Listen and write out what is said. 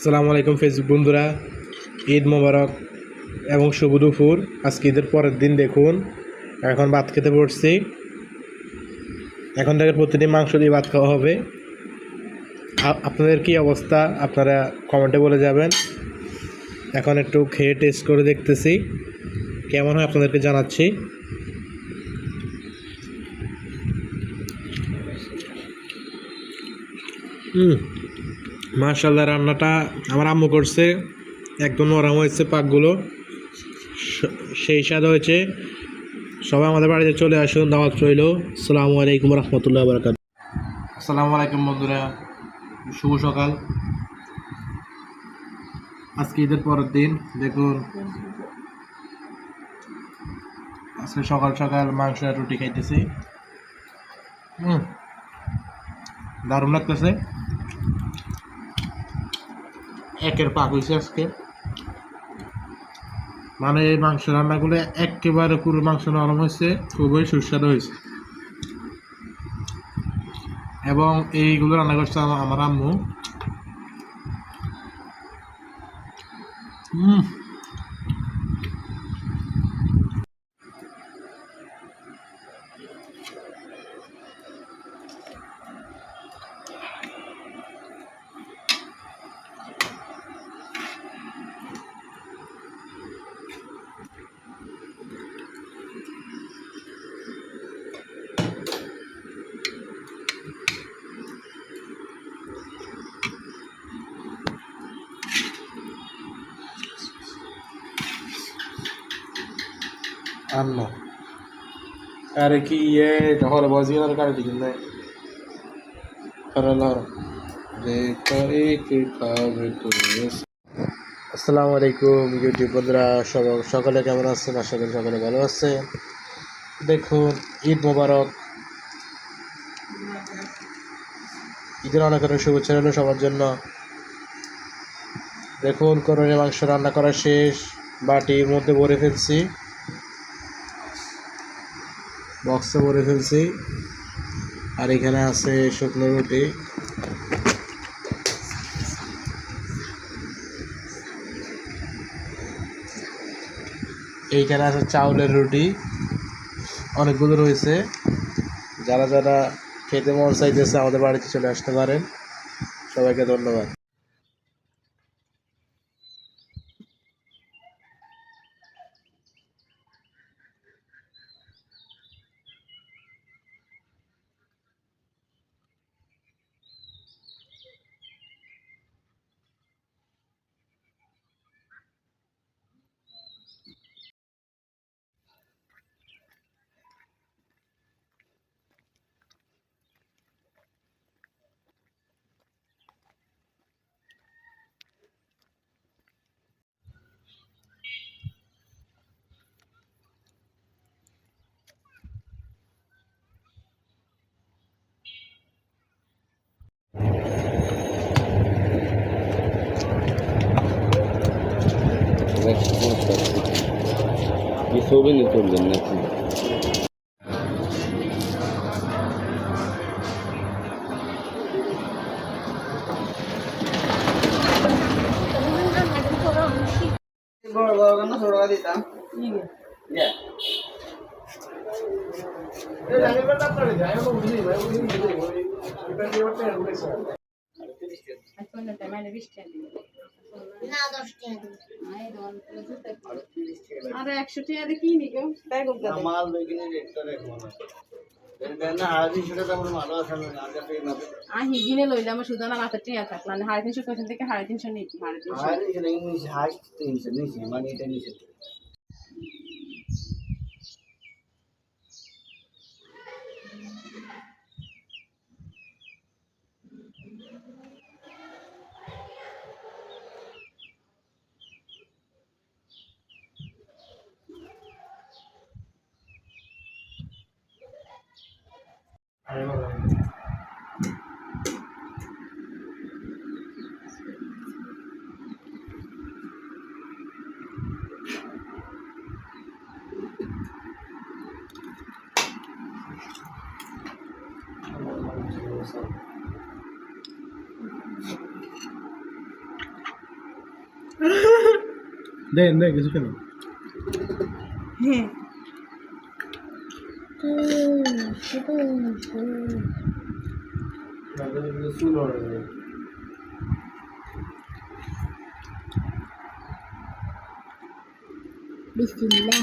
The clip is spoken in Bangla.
আসসালামু আলাইকুম ফেসবুক বন্ধুরা, ঈদ মোবারক এবং শুভ দুপুর। আজকে ঈদের পরের দিন দেখুন, এখন ভাত খেতে পড়ছি। এখন থেকে প্রতিদিন মাংস দিয়ে ভাত খাওয়া হবে। আপনাদের কি অবস্থা আপনারা কমেন্টে বলে যাবেন। এখন একটু খেয়ে টেস্ট করে দেখতেছি কেমন হয়, আপনাদেরকে জানাচ্ছি। মাশাআল্লাহ, রান্নাটা আমার আম্মু করছে, একদম নরম হয়েছে, পাকগুলো সেই স্বাদ হয়েছে। সবাই আমাদের বাড়িতে চলে আসুন, দাওয়াত রইল। আসসালামু আলাইকুম রহমতুল্লাহ বারাকাত। আসসালামু আলাইকুম বন্ধুরা, শুভ সকাল। আজকে ঈদের পরের দিন দেখুন, আজকে সকাল সকাল মাংস আর রুটি খাইতেছি। দারুণ লাগতেছে, একের পাক হয়েছে আজকে। মানে এই মাংস রান্নাগুলো একেবারে পুরো মাংস নরম হয়েছে, খুবই সুস্বাদু হয়েছে। এবং এইগুলো রান্না করছে আমার আম্মু। Anno. Are কি ঢহরে বাজি আর কাটে দিন না করলার দেখো এক খাবে তো। আসসালামু আলাইকুম ইউটিউব বন্ধুরা, সকালে কেমন আছেন? আশা করি সকালে ভালো আছে। দেখুন, ঈদ মোবারক, ঈদের অনেক অনেক শুভেচ্ছা রইল সবার জন্য। দেখুন, কোরবানির মাংস রান্না করা শেষ, বাটির মধ্যে ভরে ফেলছি, বক্সে ভরে ফেলছি। আর এখানে আছে শুকনো রুটি, এইখানে আছে চাউলের রুটি, অনেকগুলো রয়েছে। যারা যারা খেতে মন চাইতেছে আমাদের বাড়িতে চলে আসতে পারেন। সবাইকে ধন্যবাদ। ছবি নিয়ে তুলবেন নাকি? আর 100 টাকা দিয়ে কি নিগো তাই গো মাল বেগিনে রেটটা রাখবো না। না হাড়ি সেটা তো আমরা ভালো আছে না আগে থেকে না। হিগিনে লইলাম শুধু না মাথা টিয়া থাকলাম 350 কোথা থেকে 350 নিকি 350 হাড়ি সেটা ইংলিশ হাই 300 নিচে মানে এটা নিচে। দেন দেন কিছু কেন হ্যাঁ চুল ওড়ে যায়। বিসমিল্লাহ